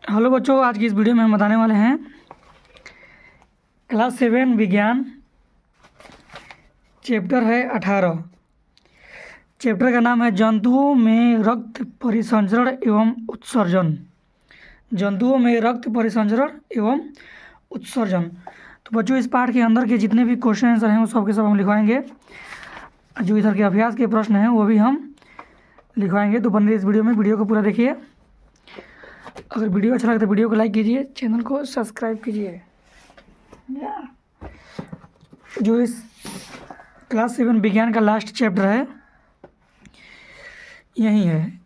Hello बच्चों, आज की इस वीडियो में हम बताने वाले हैं क्लास 7 विज्ञान। चैप्टर है 18। चैप्टर का नाम है जंतुओं में रक्त परिसंचरण एवं उत्सर्जन। जंतुओं में रक्त परिसंचरण एवं उत्सर्जन। तो बच्चों, इस पाठ के अंदर के जितने भी क्वेश्चन आंसर हैं वो सब के सब हम लिखवाएंगे। जो इधर के अभ्यास के प्रश्न हैं वो भी हम लिखवाएंगे। तो बने इस वीडियो को पूरा देखिए। अगर वीडियो अच्छा लगे तो वीडियो को लाइक कीजिए, चैनल को सब्सक्राइब कीजिए। जो इस क्लास 7 विज्ञान का लास्ट चैप्टर है यही है,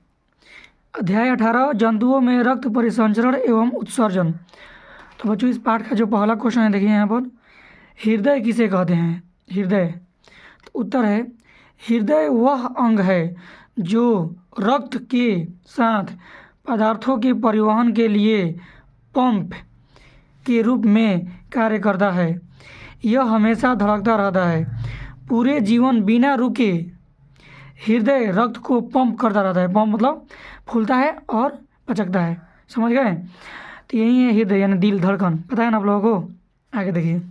अध्याय 18 जंतुओं में रक्त परिसंचरण एवं उत्सर्जन। तो बच्चों, इस पाठ का जो पहला क्वेश्चन है देखिए यहाँ पर, हृदय किसे कहते हैं? हृदय, तो उत्तर है हृदय वह अंग है जो रक्त के साथ पदार्थों के परिवहन के लिए पंप के रूप में कार्य करता है। यह हमेशा धड़कता रहता है। पूरे जीवन बिना रुके हृदय रक्त को पंप करता रहता है। पंप मतलब फूलता है और पचकता है, समझ गए? तो यही है हृदय यानी दिल, धड़कन। पता है ना आप लोगों को? आगे देखिए,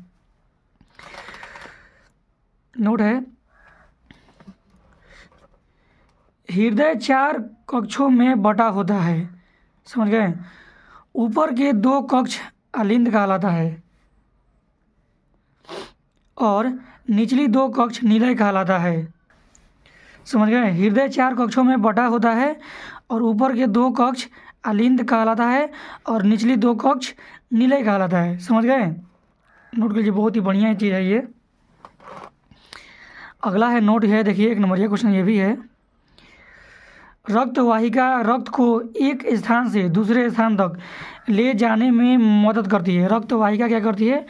नोट है हृदय 4 कक्षों में बटा होता है, समझ गए? ऊपर के 2 कक्ष अलिंद कहलाता है और निचली 2 कक्ष निलय कहलाता है, समझ गए? हृदय 4 कक्षों में बटा होता है और ऊपर के 2 कक्ष अलिंद कहलाता है और निचली 2 कक्ष निलय कहलाता है, समझ गए? नोट कीजिए, बहुत ही बढ़िया चीज़ है ये। अगला है नोट है, देखिए 1 नंबर क्वेश्चन ये भी है। रक्त वाहिका रक्त को एक स्थान से दूसरे स्थान तक ले जाने में मदद करती है। रक्त वाहिका क्या करती है?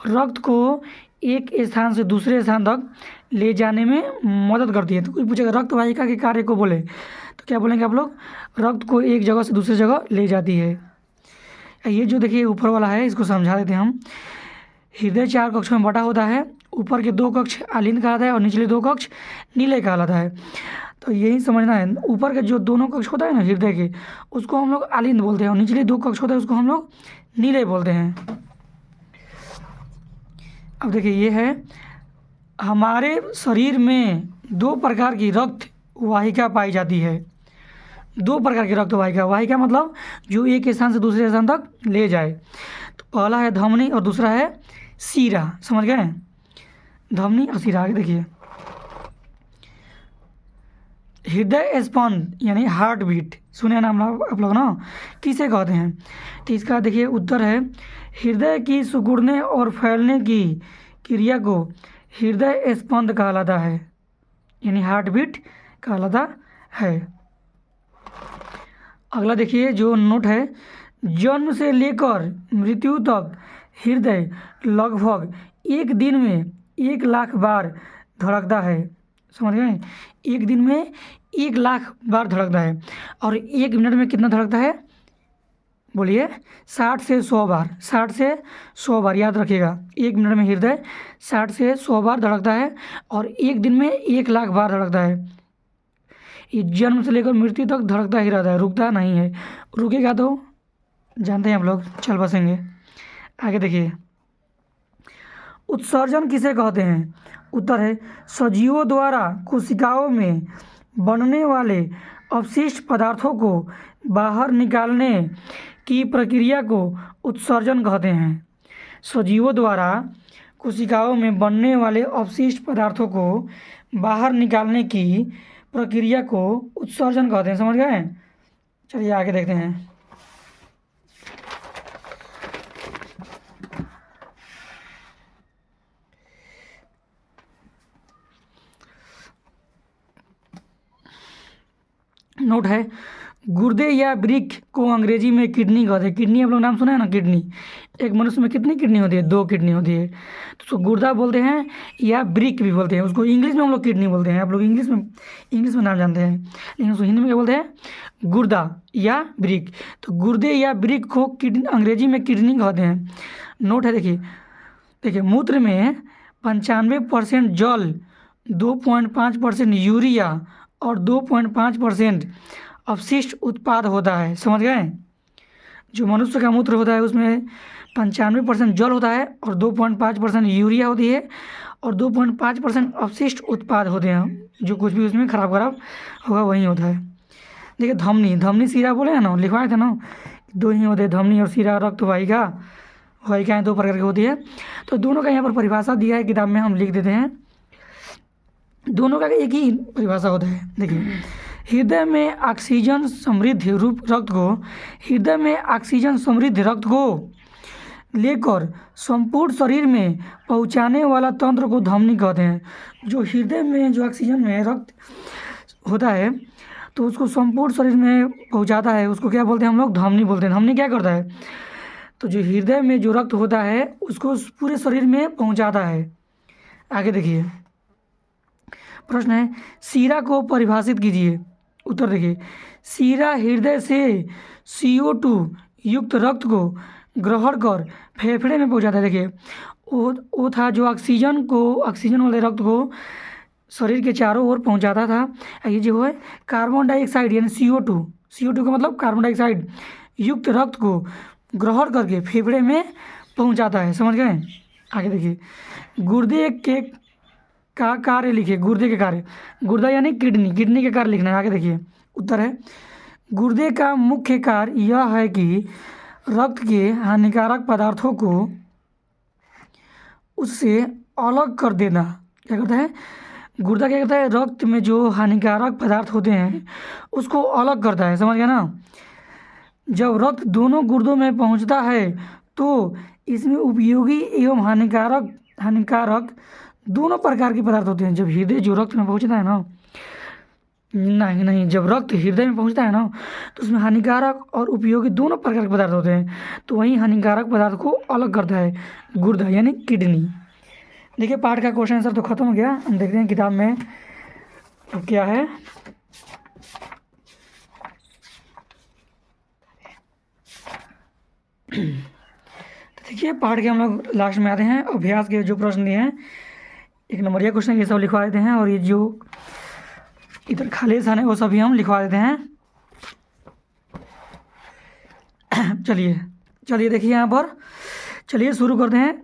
रक्त को एक स्थान से दूसरे स्थान तक ले जाने में मदद करती है। तो कोई पूछेगा रक्त वाहिका के कार्य को बोले तो क्या बोलेंगे आप लोग? रक्त को एक जगह से दूसरी जगह ले जाती है। ये जो देखिए ऊपर वाला है इसको समझा देते हैं हम। हृदय 4 कक्षों में बटा होता है। ऊपर के 2 कक्ष अलिंद कहलाता है और निचले 2 कक्ष नीलय कहलाता है। तो यही समझना है, ऊपर के जो दोनों कक्ष होता है ना हृदय के, उसको हम लोग अलिंद बोलते हैं और निचले 2 कक्ष होता है उसको हम लोग नीलय बोलते हैं। अब देखिए ये है, हमारे शरीर में 2 प्रकार की रक्त वाहिका पाई जाती है। 2 प्रकार की रक्त वाहिका। वाहिका मतलब जो एक स्थान से दूसरे स्थान तक ले जाए। तो पहला है धमनी और दूसरा है सीरा, समझ गए? धमनी और सीरा। आगे देखिए, हृदय स्पंद यानी हार्ट बीट, सुने नाम आप लोग ना, किसे कहते हैं? तो इसका देखिए उत्तर है हृदय की सिकुड़ने और फैलने की क्रिया को हृदय स्पंद कहलाता है, यानी हार्ट बीट कहलाता है। अगला देखिए जो नोट है, जन्म से लेकर मृत्यु तक हृदय लगभग एक दिन में 1 लाख बार धड़कता है, समझ गए? एक दिन में 1 लाख बार धड़कता है और 1 मिनट में कितना धड़कता है? बोलिए 60 से 100 बार। 60 से 100 बार याद रखिएगा। 1 मिनट में हृदय 60 से 100 बार धड़कता है और एक दिन में 1 लाख बार धड़कता है। ये जन्म से लेकर मृत्यु तक धड़कता ही रहता है, रुकता नहीं है। रुकेगा तो जानते हैं हम लोग, चल बसेंगे। आगे देखिए, उत्सर्जन किसे कहते हैं? उत्तर है सजीवों द्वारा कोशिकाओं में बनने वाले अपशिष्ट पदार्थों को बाहर निकालने की प्रक्रिया को उत्सर्जन कहते हैं। सजीवों द्वारा कोशिकाओं में बनने वाले अपशिष्ट पदार्थों को बाहर निकालने की प्रक्रिया को उत्सर्जन कहते हैं, समझ गए? चलिए आगे देखते हैं। नोट है, गुर्दे या वृक्क को अंग्रेजी में किडनी कहते हैं। किडनी आप लोग नाम सुना है ना, किडनी। एक मनुष्य में कितनी किडनी होती है? 2 किडनी होती है। तो उसको गुर्दा बोलते हैं या वृक्क भी बोलते हैं। उसको इंग्लिश में हम लोग किडनी बोलते हैं। आप लोग इंग्लिश में नाम जानते हैं, लेकिन उसको हिंदी में क्या बोलते हैं? गुर्दा या वृक्क। तो गुर्दे या वृक्क को किडनी अंग्रेजी में किडनी कहते हैं। नोट है देखिए मूत्र में 95% जल, 2.5% यूरिया और 2.5% अपशिष्ट उत्पाद होता है, समझ गए? जो मनुष्य का मूत्र होता है उसमें 95% जल होता है और 2.5% यूरिया होती है और 2.5% अवशिष्ट उत्पाद होते हैं, जो कुछ भी उसमें खराब होगा वही होता है। देखिए धमनी सीरा बोले हैं ना, लिखवाए थे ना, दो ही होते हैं, धमनी और सीरा। रक्त वाहिका, वाहिकाएँ दो प्रकार की होती है। तो दोनों का यहाँ पर परिभाषा दिया है किताब में, हम लिख देते हैं। दोनों का एक ही परिभाषा होता है। देखिए, हृदय में ऑक्सीजन समृद्ध रक्त को लेकर संपूर्ण शरीर में पहुंचाने वाला तंत्र को धमनी कहते हैं। जो हृदय में जो ऑक्सीजन में रक्त होता है तो उसको संपूर्ण शरीर में पहुंचाता है, उसको क्या बोलते हैं हम लोग? धमनी बोलते हैं। धमनी क्या करता है? तो जो हृदय में जो रक्त होता है उसको पूरे शरीर में पहुंचाता है। आगे देखिए, प्रश्न है सीरा को परिभाषित कीजिए। उत्तर देखिए, सीरा हृदय से CO2 युक्त रक्त को ग्रहण कर फेफड़े में पहुंचाता है। देखिए, वो था जो ऑक्सीजन वाले रक्त को शरीर के चारों ओर पहुंचाता था। ये जो है कार्बन डाइऑक्साइड यानी CO2 का मतलब कार्बन डाइऑक्साइड युक्त रक्त को ग्रहण करके फेफड़े में पहुंचाता है। समझ गए? आगे देखिए, गुर्दे के का कार्य लिखिए। गुर्दे के कार्य, गुर्दा यानी किडनी के कार्य लिखना है। आगे देखिए, उत्तर है गुर्दे का मुख्य कार्य यह है कि रक्त के हानिकारक पदार्थों को उससे अलग कर देना। क्या करता है गुर्दा? क्या करता है? रक्त में जो हानिकारक पदार्थ होते हैं उसको अलग करता है। समझ गया ना? जब रक्त दोनों गुर्दों में पहुंचता है तो इसमें उपयोगी एवं हानिकारक दोनों प्रकार के पदार्थ होते हैं। जब हृदय जो रक्त में पहुंचता है ना, नहीं, जब रक्त हृदय में पहुंचता है ना तो उसमें हानिकारक और उपयोगी दोनों प्रकार के पदार्थ होते हैं। तो वही हानिकारक पदार्थ को अलग करता है गुर्दा यानी किडनी। देखिए, पाठ का क्वेश्चन आंसर तो खत्म हो गया। हम देखते हैं किताब में अब क्या है। तो देखिए, पाठ के हम लोग लास्ट में आते हैं। अभ्यास के जो प्रश्न दिए हैं, 1 नंबरिया क्वेश्चन ये सब लिखवा देते हैं और ये जो इधर खाली स्थान है वो सभी हम लिखवा देते हैं। चलिए देखिए यहाँ पर, चलिए शुरू करते हैं।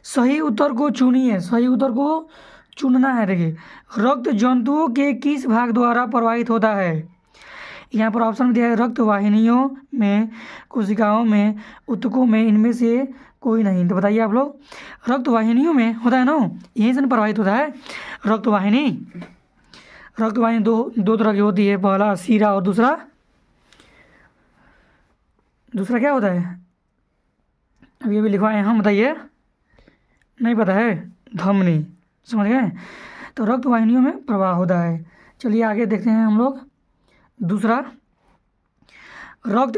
सही उत्तर को चुनिए। सही उत्तर को चुनना है। देखिए, रक्त जंतुओं के किस भाग द्वारा प्रवाहित होता है? यहाँ पर ऑप्शन दिया है रक्त वाहिनियों में, कोशिकाओं में, ऊतकों में, इनमें से कोई नहीं। तो बताइए आप लोग, रक्त वाहिनियों में होता है ना, यहीं से प्रवाहित होता है रक्त वाहिनी दो तरह की होती है। पहला सीरा और दूसरा क्या होता है? अब ये भी लिखवाए हम, बताइए। नहीं पता है? धमनी। समझ गए? तो रक्त वाहिनियों में प्रवाह होता है। चलिए आगे देखते हैं हम लोग। दूसरा, रक्त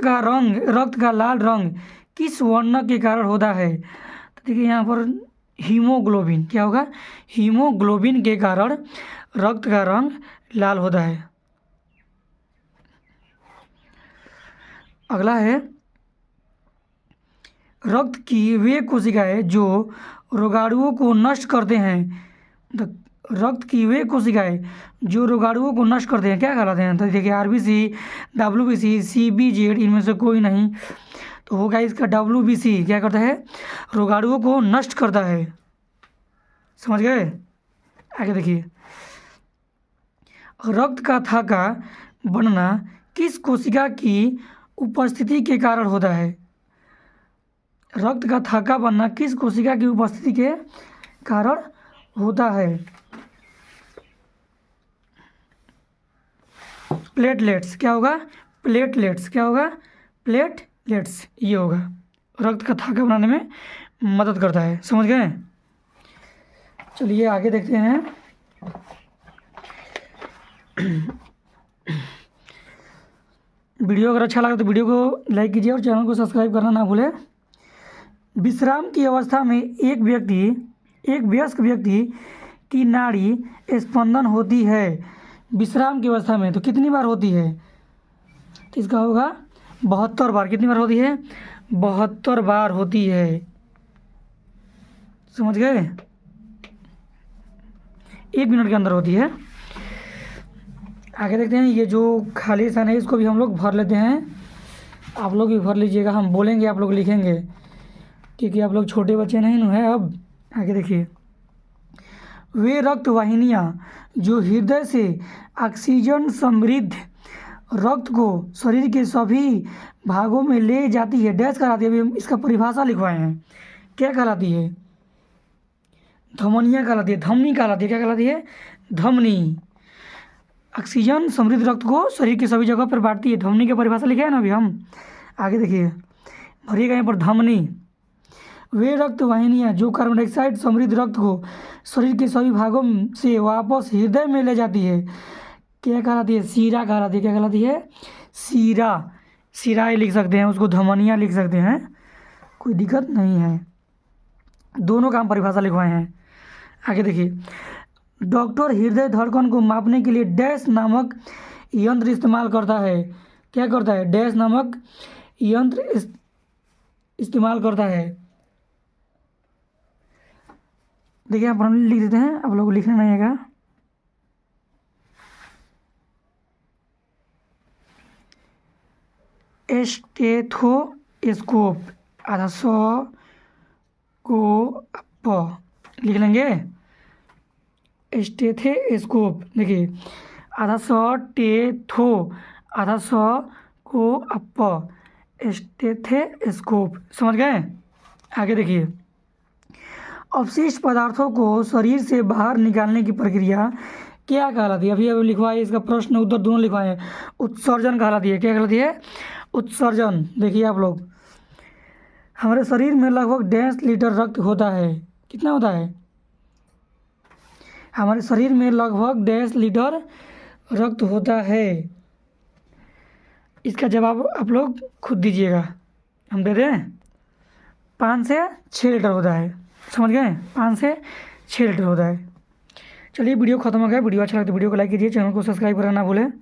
का लाल रंग किस वर्ण के कारण होता है? तो देखिए यहाँ पर हीमोग्लोबिन। क्या होगा? हीमोग्लोबिन के कारण रक्त का रंग लाल होता है। अगला है, रक्त की वे कोशिकाएं जो रोगाणुओं को नष्ट करते हैं। रक्त की वे कोशिकाएं जो रोगाणुओं को नष्ट करते हैं क्या कहलाते हैं? तो देखिए, RBC, WBC, CBZ, इनमें से कोई नहीं। तो होगा इसका WBC। क्या करता है? रोगाणुओं को नष्ट करता है। समझ गए? आगे देखिए, रक्त का थाका बनना किस कोशिका की उपस्थिति के कारण होता है? रक्त का थाका बनना किस कोशिका की उपस्थिति के कारण होता है? प्लेटलेट्स। क्या होगा? प्लेटलेट्स। क्या होगा? प्लेटलेट्स ये होगा। रक्त का थाका बनाने में मदद करता है। समझ गए? चलिए आगे देखते हैं। वीडियो अगर अच्छा लगा तो वीडियो को लाइक कीजिए और चैनल को सब्सक्राइब करना ना भूलें। विश्राम की अवस्था में एक वयस्क व्यक्ति की नाड़ी स्पंदन होती है। विश्राम की अवस्था में तो कितनी बार होती है? तो इसका होगा 72 बार। कितनी बार होती है? 72 बार होती है। समझ गए? 1 मिनट के अंदर होती है। आगे देखते हैं। ये जो खाली स्थान है इसको भी हम लोग भर लेते हैं। आप लोग भी भर लीजिएगा, हम बोलेंगे आप लोग लिखेंगे, क्योंकि आप लोग छोटे बच्चे नहीं न है। अब आगे देखिए, वे रक्त वाहिनियाँ जो हृदय से ऑक्सीजन समृद्ध रक्त को शरीर के सभी भागों में ले जाती है, डैश कहलाती है। अभी इसका परिभाषा लिखवाए हैं, क्या कहलाती है? धमनियाँ कहलाती है, धमनी कहलाती है। क्या कहलाती है? धमनी। ऑक्सीजन समृद्ध रक्त को शरीर के सभी जगह पर बांटती है, धमनी की परिभाषा लिखे है ना अभी हम। आगे देखिए, भरिएगा यहाँ पर धमनी। वे रक्त वाहिनियाँ जो कार्बन डाइऑक्साइड समृद्ध रक्त को शरीर के सभी भागों से वापस हृदय में ले जाती है, क्या कहलाती है? सीरा कहलाती है। क्या कहलाती है? सीरा। सिराएँ लिख सकते हैं, उसको धमनियाँ लिख सकते हैं, कोई दिक्कत नहीं है। दोनों का हम परिभाषा लिखवाए हैं। आगे देखिए, डॉक्टर हृदय धड़कन को मापने के लिए डैश नामक यंत्र इस्तेमाल करता है। क्या करता है? डैश नामक यंत्र इस्तेमाल करता है। देखिए यहाँ पर हम लिख देते हैं, आप लोग को लिखना नहीं आएगा। स्टेथोस्कोप, आधा सौ को प लिख लेंगे। स्टेथोस्कोप, देखिए आधा सौ टेथो, आधा सौ को अप, स्टेथोस्कोप, समझ गए? आगे देखिए, अवशिष्ट पदार्थों को शरीर से बाहर निकालने की प्रक्रिया क्या कहलाती है? अभी लिखवाए, इसका प्रश्न उत्तर दोनों लिखवाए हैं। उत्सर्जन कहलाती है। क्या कहलाती है? उत्सर्जन। देखिए आप लोग, हमारे शरीर में लगभग 1.5 लीटर रक्त होता है। कितना होता है? हमारे शरीर में लगभग 1.5 लीटर रक्त होता है। इसका जवाब आप लोग खुद दीजिएगा, हम दे दें। 5 से 6 लीटर होता है, समझ गए? 5 से 6 लीटर होता है। चलिए वीडियो खत्म हो गया। वीडियो अच्छा लगता है वीडियो को लाइक कीजिए, चैनल को सब्सक्राइब करना ना भूलें।